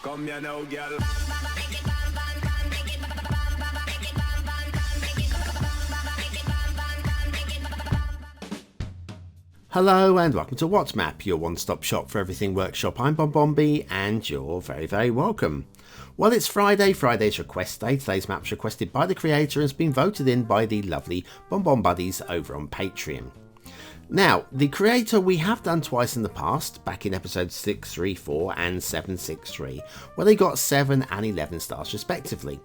Come here now, girl. Hello and welcome to What's Map, your one-stop shop for everything workshop. I'm BonBonB and you're very, very welcome. Well, it's Friday, Friday's request day. Today's map's requested by the creator and has been voted in by the lovely BonBon buddies over on Patreon. Now, the creator we have done twice in the past, back in episodes 634 and 763, where they got 7 and 11 stars respectively.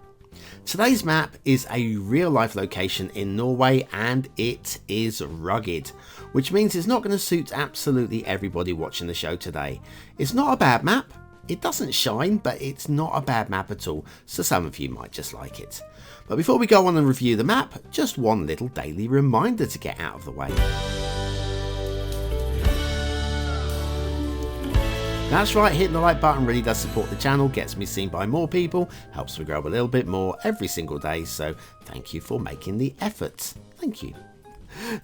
Today's map is a real-life location in Norway and it is rugged, which means it's not going to suit absolutely everybody watching the show today. It's not a bad map, it doesn't shine, but it's not a bad map at all, so some of you might just like it. But before we go on and review the map, just one little daily reminder to get out of the way. That's right, hitting the like button really does support the channel, gets me seen by more people, helps me grow a little bit more every single day, so thank you for making the effort. Thank you.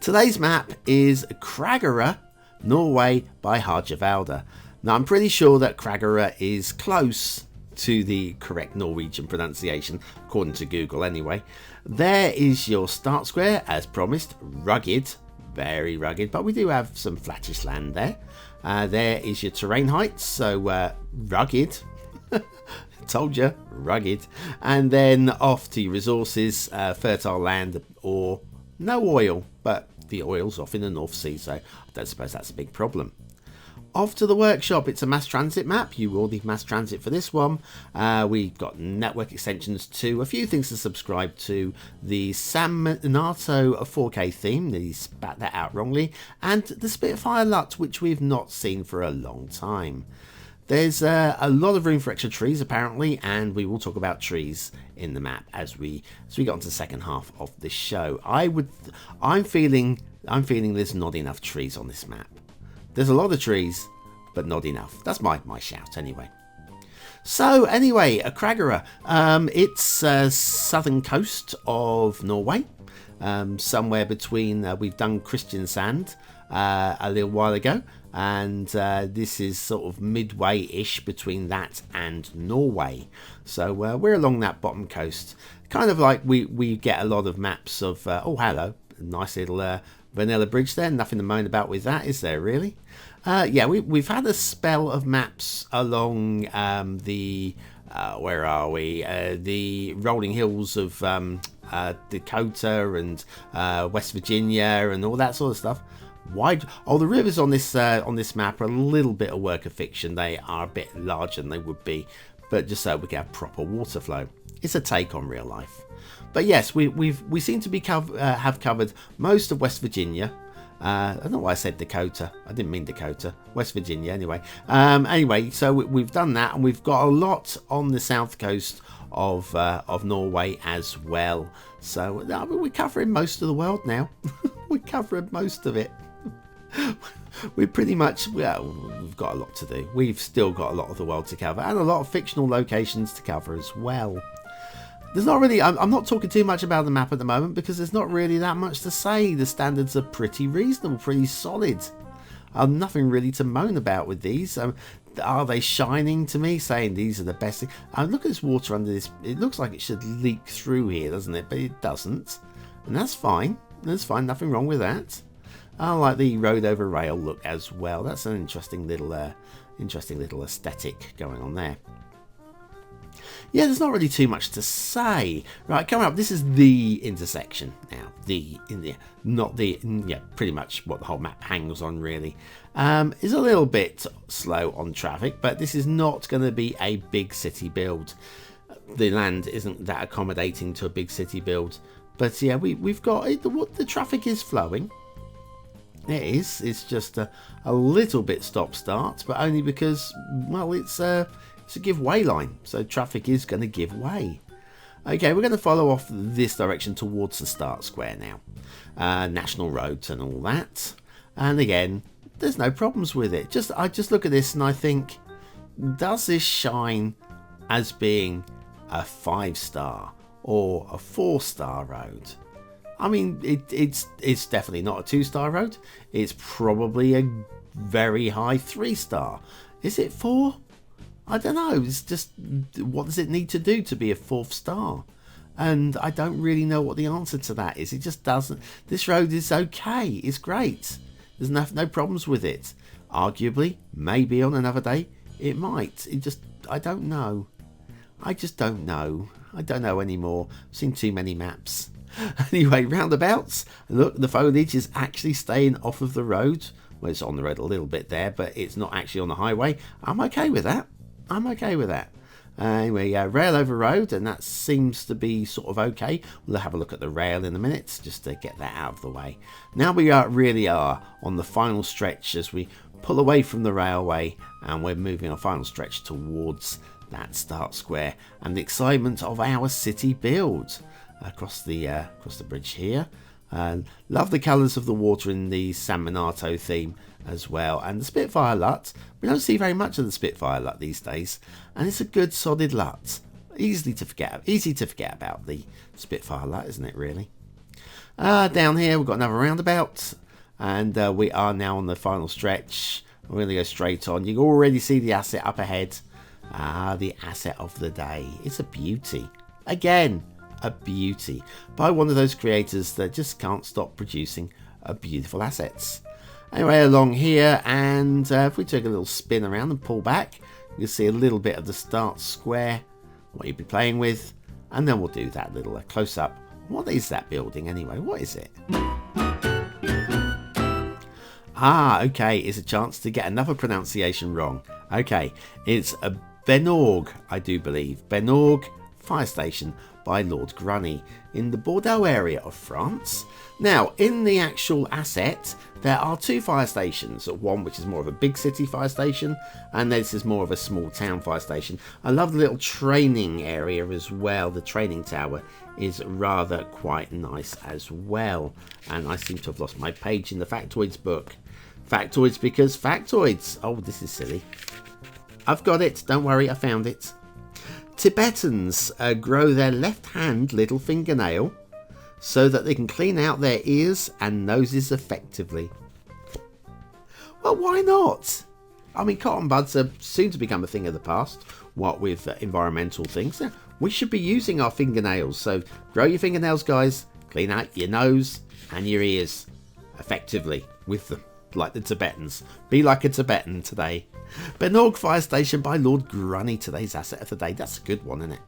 Today's map is Krageroe, Norway by Harjawalder. Now I'm pretty sure that Krageroe is close to the correct Norwegian pronunciation, according to Google anyway. There is your start square, as promised, rugged, very rugged, but we do have some flattish land there. There is your terrain height, so rugged, told you, rugged. And then off to your resources, fertile land or no oil, but the oil's off in the North Sea, so I don't suppose that's a big problem. Off to the workshop, it's a mass transit map. You will need mass transit for this one. We've got network extensions to a few things to subscribe to. The San Miniato 4K theme, they spat that out wrongly, and the Spitfire LUT, which we've not seen for a long time. There's a lot of room for extra trees apparently, and we will talk about trees in the map as we get onto the second half of this show. I'm feeling there's not enough trees on this map. There's a lot of trees, but not enough. That's my shout anyway. So anyway, Krageroe. It's southern coast of Norway. Somewhere between, we've done Kristiansand a little while ago. And this is sort of midway-ish between that and Norway. So we're along that bottom coast. Kind of like we get a lot of maps of, oh hello, nice little vanilla bridge there. Nothing to moan about with that, is there really? Yeah, we've had a spell of maps along the where are we? The rolling hills of Dakota and West Virginia and all that sort of stuff. The rivers on this map are a little bit of work of fiction. They are a bit larger than they would be, but just so we can have proper water flow. It's a take on real life. But yes, we seem to be have covered most of West Virginia. I don't know why I said Dakota. I didn't mean Dakota. West Virginia, anyway. Anyway, so we've done that, and we've got a lot on the south coast of Norway as well. So we're covering most of the world now. We're covering most of it. We pretty much, well, we've got a lot to do. We've still got a lot of the world to cover, and a lot of fictional locations to cover as well. There's not really, I'm not talking too much about the map at the moment because there's not really that much to say. The standards are pretty reasonable, pretty solid. Nothing really to moan about with these. Are they shining to me, saying these are the best thing? Look at this water under this. It looks like it should leak through here, doesn't it? But it doesn't. And that's fine. That's fine. Nothing wrong with that. I like the road over rail look as well. That's an interesting little aesthetic going on there. Yeah, there's not really too much to say. Right, coming up, this is the intersection now. Pretty much what the whole map hangs on, really. Is a little bit slow on traffic, but this is not going to be a big city build. The land isn't that accommodating to a big city build. But yeah, we've got the traffic is flowing. It is. It's just a little bit stop-start, but only because, well, it's a give way line, so traffic is going to give way. Okay, we're going to follow off this direction towards the start square now. National roads and all that. And again, there's no problems with it. I just look at this and I think, does this shine as being a 5-star or a 4-star road? I mean, it's definitely not a 2-star road. It's probably a very high 3-star. Is it 4? I don't know. It's just, what does it need to do to be a 4th star? And I don't really know what the answer to that is. It just doesn't. This road is okay. It's great. There's no problems with it. Arguably, maybe on another day, it might. I don't know. I just don't know. I don't know anymore. I've seen too many maps. Anyway, roundabouts. Look, the foliage is actually staying off of the road. Well, it's on the road a little bit there, but it's not actually on the highway. I'm okay with that. Anyway, rail over road, and that seems to be sort of okay. We'll have a look at the rail in a minute, just to get that out of the way. Now we really are on the final stretch as we pull away from the railway, and we're moving our final stretch towards that start square and the excitement of our city build across the bridge here. Love the colours of the water in the San Miniato theme as well, and the Spitfire LUT. We don't see very much of the Spitfire LUT these days, and it's a good solid LUT. Easy to forget about the Spitfire LUT, isn't it really? Down here we've got another roundabout, and we are now on the final stretch. We're going to go straight on. You can already see the asset up ahead. The asset of the day. It's a beauty. Again, a beauty by one of those creators that just can't stop producing beautiful assets. Anyway, along here, and if we take a little spin around and pull back, you'll see a little bit of the start square, what you'll be playing with, and then we'll do that little close-up. What is that building anyway? What is it? Okay, it's a chance to get another pronunciation wrong. Okay, it's a Benauge, I do believe. Benauge Fire Station by LordGruny in the Bordeaux area of France. Now, in the actual asset, there are 2 fire stations. One which is more of a big city fire station, and this is more of a small town fire station. I love the little training area as well. The training tower is rather quite nice as well. And I seem to have lost my page in the factoids book. Factoids because factoids. Oh, this is silly. I've got it. Don't worry, I found it. Tibetans grow their left-hand little fingernail so that they can clean out their ears and noses effectively. Well, why not? I mean, cotton buds are soon to become a thing of the past, what with environmental things. We should be using our fingernails, so grow your fingernails, guys. Clean out your nose and your ears effectively with them, like the Tibetans. Be like a Tibetan today. Benauge Fire Station by LordGruny, today's asset of the day. That's a good one, isn't it?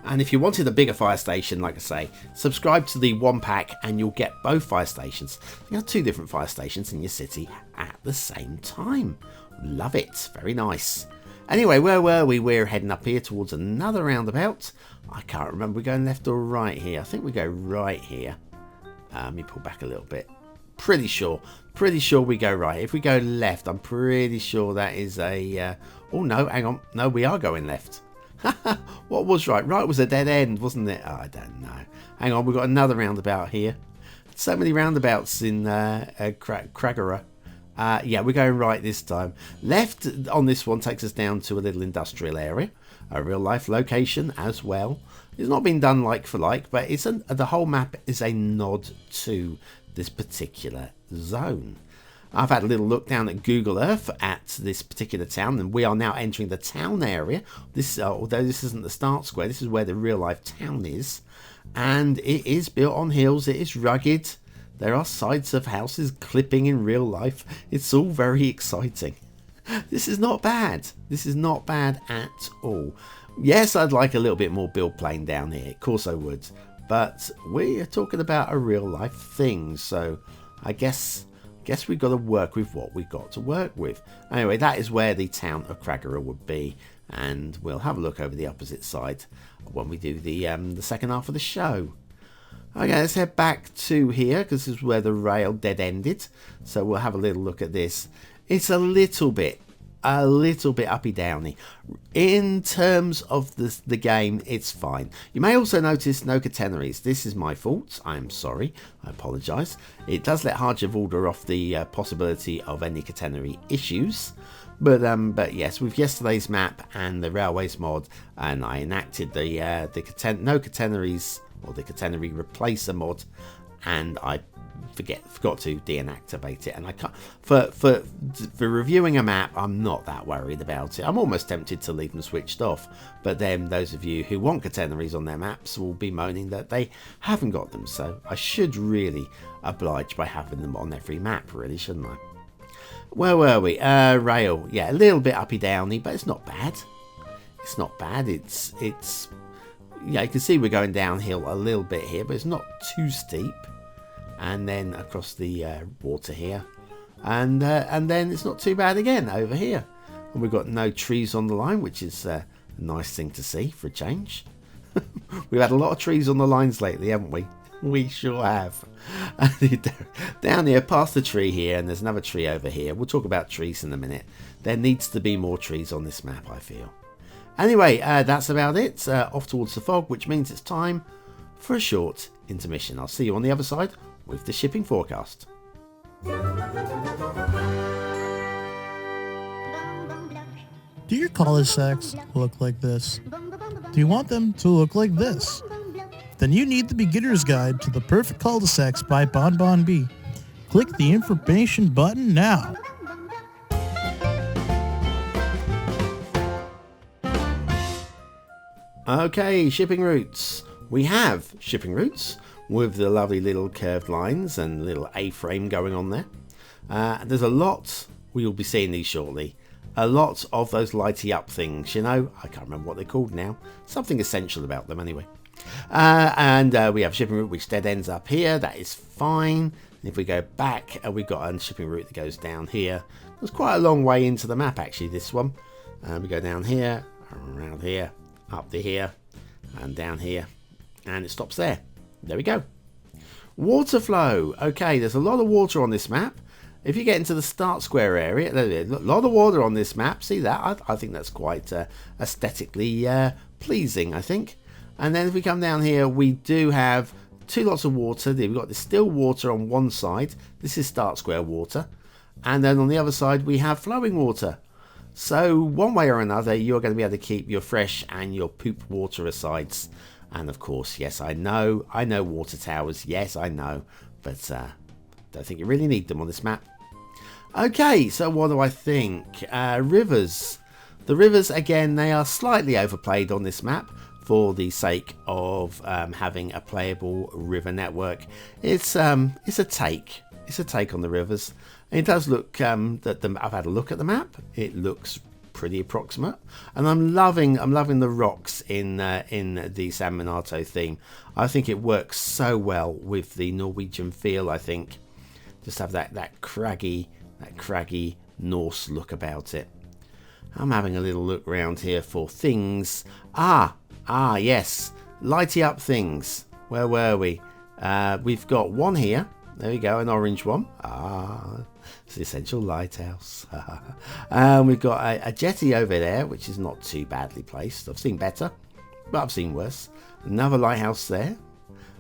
And if you wanted a bigger fire station, like I say, subscribe to the 1-pack and you'll get both fire stations. You have 2 different fire stations in your city at the same time. Love it. Very nice. Anyway, where were we? We're heading up here towards another roundabout. I can't remember. We're going left or right here. I think we go right here. Let me pull back a little bit. Pretty sure we go right. If we go left, I'm pretty sure that is a oh no, hang on, no, we are going left. What was right? Right was a dead end, wasn't it? Oh, I don't know. Hang on, we've got another roundabout here. So many roundabouts in Krageroe. Yeah, we're going right this time. Left on this one takes us down to a little industrial area, a real life location as well. It's not been done like for like, but it's the whole map is a nod to this particular zone. I've had a little look down at Google Earth at this particular town, and we are now entering the town area. This, although this isn't the start square, this is where the real life town is, and it is built on hills. It is rugged. There are sides of houses clipping in real life. It's all very exciting. This is not bad. This is not bad at all. Yes, I'd like a little bit more build plane down here. Of course I would. But we are talking about a real life thing, so I guess we've got to work with what we've got to work with. Anyway, that is where the town of Krageroe would be, and we'll have a look over the opposite side when we do the second half of the show. Okay, let's head back to here, because this is where the rail dead ended. So we'll have a little look at this. It's a little bit uppy downy. In terms of the game, it's fine. You may also notice no catenaries. This is my fault. I'm sorry. I apologise. It does let Harjawalder off the possibility of any catenary issues. But yes, with yesterday's map and the railways mod, and I enacted the no catenaries, or the catenary replacer mod, and I forgot to deactivate it, and I can't. For reviewing a map, I'm not that worried about it. I'm almost tempted to leave them switched off, but then those of you who want catenaries on their maps will be moaning that they haven't got them, so I should really oblige by having them on every map, really, shouldn't I? Where were we? Rail. Yeah, a little bit uppy downy, but it's not bad. It's not bad. It's yeah, you can see we're going downhill a little bit here, but it's not too steep. And then across the water here, and then it's not too bad again over here. And we've got no trees on the line, which is a nice thing to see for a change. We've had a lot of trees on the lines lately, haven't we? We sure have. Down here, past the tree here, and there's another tree over here. We'll talk about trees in a minute. There needs to be more trees on this map, I feel. Anyway, that's about it. Off towards the fog, which means it's time for a short intermission. I'll see you on the other side with the shipping forecast. Do your cul-de-sacs look like this? Do you want them to look like this? Then you need the beginner's guide to the perfect cul-de-sacs by BonBonB. Click the information button now. Okay, shipping routes. We have shipping routes with the lovely little curved lines and little A-frame going on there. There's a lot, we'll be seeing these shortly, a lot of those lighty up things, you know, I can't remember what they're called now, something essential about them anyway. And we have shipping route which dead ends up here, that is fine. And if we go back, we've got a shipping route that goes down here. There's quite a long way into the map actually, this one. We go down here, around here, up to here, and down here, and it stops there. There we go. Water flow. Okay, there's a lot of water on this map. If you get into the start square area, there's a lot of water on this map. See that? I think that's quite aesthetically pleasing, I think. And then if we come down here, we do have two lots of water. We've got the still water on one side. This is start square water. And then on the other side, we have flowing water. So one way or another, you're going to be able to keep your fresh and your poop water asides. And of course, yes, I know water towers, yes, I know, but don't think you really need them on this map. Okay, so what do I think? Rivers. The rivers, again, they are slightly overplayed on this map for the sake of having a playable river network. It's a take. It's a take on the rivers. It does look, I've had a look at the map. It looks pretty approximate, and I'm loving the rocks in the San Miniato theme. I think it works so well with the Norwegian feel. I think just have that craggy Norse look about it. I'm having a little look around here for things. Yes, lighty up things. Where were we? We've got one here. There we go, an orange one. It's the essential lighthouse. We've got a jetty over there, which is not too badly placed. I've seen better, but I've seen worse. Another lighthouse there,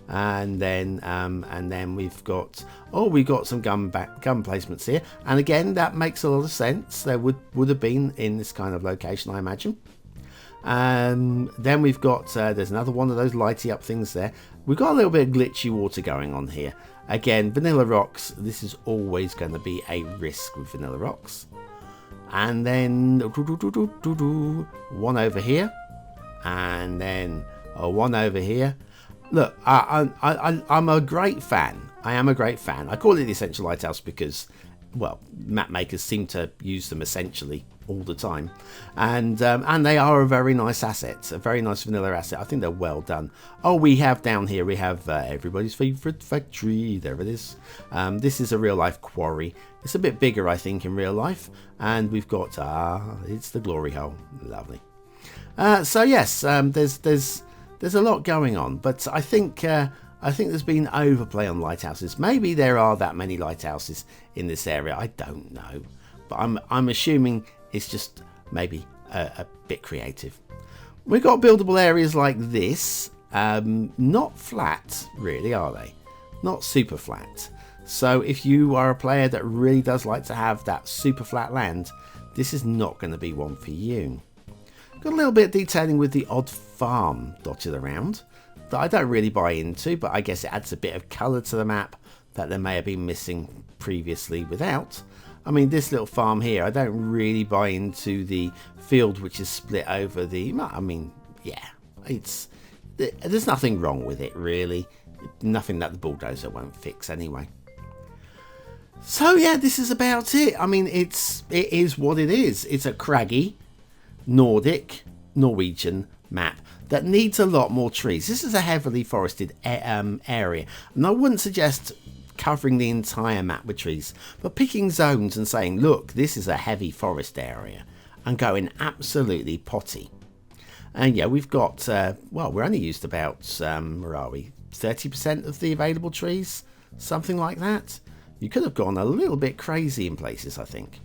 and then we've got some gun placements here. And again, that makes a lot of sense. There would have been in this kind of location, I imagine. Then we've got there's another one of those lighty up things there. We've got a little bit of glitchy water going on here. Again, vanilla rocks. This is always going to be a risk with vanilla rocks. And then one over here, and then one over here. Look, I'm a great fan. I am a great fan. I call it the Essential Lighthouse because, well, map makers seem to use them essentially all the time, and they are a very nice asset, a very nice vanilla asset. I think they're well done. Oh, we have down here, we have everybody's favorite factory. There it is. This is a real life quarry. It's a bit bigger, I think, in real life, and we've got it's the glory hole. Lovely. So yes, there's a lot going on, but I think there's been overplay on lighthouses. Maybe there are that many lighthouses in this area. I don't know, but I'm assuming it's just maybe a bit creative. We've got buildable areas like this, not flat really, are they? Not super flat. So if you are a player that really does like to have that super flat land, this is not going to be one for you. Got a little bit of detailing with the odd farm dotted around. that I don't really buy into, but I guess it adds a bit of colour to the map that there may have been missing previously without. I mean, this little farm here, I don't really buy into the field which is split over the... I mean, yeah, there's nothing wrong with it, really. Nothing that the bulldozer won't fix anyway. So, yeah, this is about it. I mean, it is what it is. It's a craggy, Norwegian map that needs a lot more trees. This is a heavily forested area, and I wouldn't suggest covering the entire map with trees, but picking zones and saying, look, this is a heavy forest area, and going absolutely potty. And yeah, we've got, well, we're only used about, where are we, 30% of the available trees, something like that. You could have gone a little bit crazy in places, I think.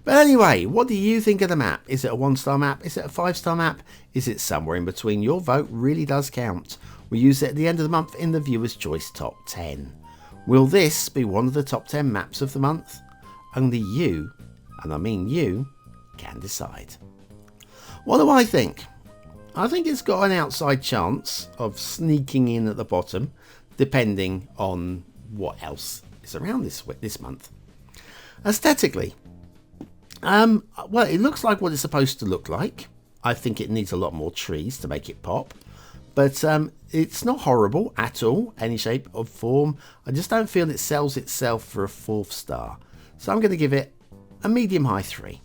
But anyway, what do you think of the map? Is it a 1-star map? Is it a 5-star map? Is it somewhere in between? Your vote really does count. We use it at the end of the month in the Viewer's Choice Top 10. Will this be one of the top 10 maps of the month? Only you, and I mean you, can decide. What do I think? I think it's got an outside chance of sneaking in at the bottom, depending on what else is around this month. Aesthetically, well, it looks like what it's supposed to look like. I think it needs a lot more trees to make it pop. But it's not horrible at all, any shape or form. I just don't feel it sells itself for a 4th star. So I'm going to give it a medium-high 3.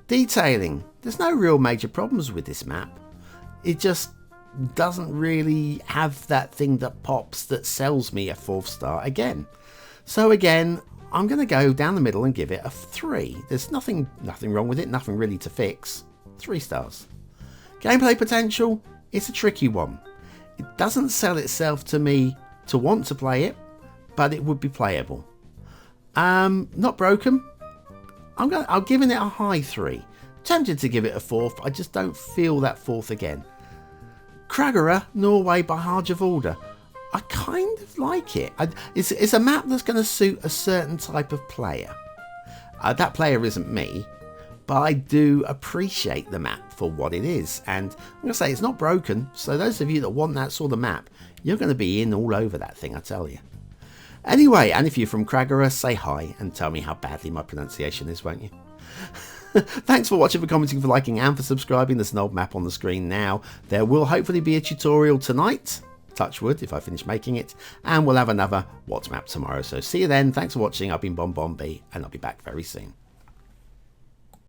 Detailing. There's no real major problems with this map. It just doesn't really have that thing that pops that sells me a 4th star again. So again, I'm going to go down the middle and give it a 3. There's nothing wrong with it, nothing really to fix. 3 stars. Gameplay potential, it's a tricky one. It doesn't sell itself to me to want to play it, but it would be playable. Not broken. I'm giving it a high 3. Tempted to give it a 4th, I just don't feel that 4th again. Krageroe, Norway by Harjawalder. I kind of like it. It's a map that's going to suit a certain type of player. That player isn't me, but I do appreciate the map for what it is. And I'm going to say it's not broken, so those of you that want that sort of map, you're going to be in all over that thing, I tell you. Anyway, and if you're from Krageroe, say hi and tell me how badly my pronunciation is, won't you? Thanks for watching, for commenting, for liking and for subscribing. There's an old map on the screen now. There will hopefully be a tutorial tonight, touch wood, if I finish making it, and we'll have another What's Map tomorrow. So see you then. Thanks for watching. I've been BonBonB, and I'll be back very soon.